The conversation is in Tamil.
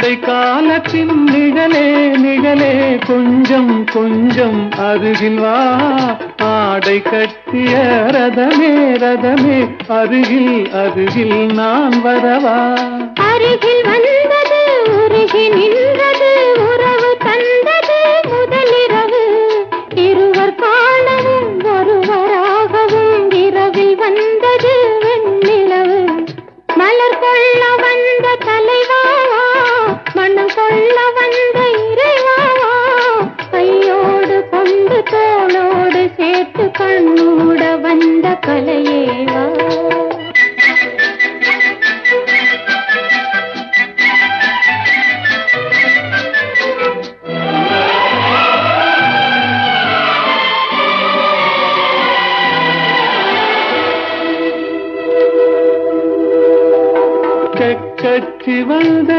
கோடை காலத்தின் நிழலே நிழலே கொஞ்சம் கொஞ்சம் அருகில் வா. ஆடை கட்டிய ரதமே ரதமே அருகில் அருகில் நான் வரவா. அருகில் வந்தது உருகி நின்றது உறவு தந்தது முதலிரவு. இருவர் காணவும் ஒருவராகவும் இரவில் வந்தது வெண்ணிலவு. மலர் கொள்ள வந்த தலைவாவா மனம் கொள்ள வந்த இறைவாவா. கையோடு கொண்டு தோளோடு சேர்த்து கண்ணூட வந்த கலையேவா. கச்சி வந்த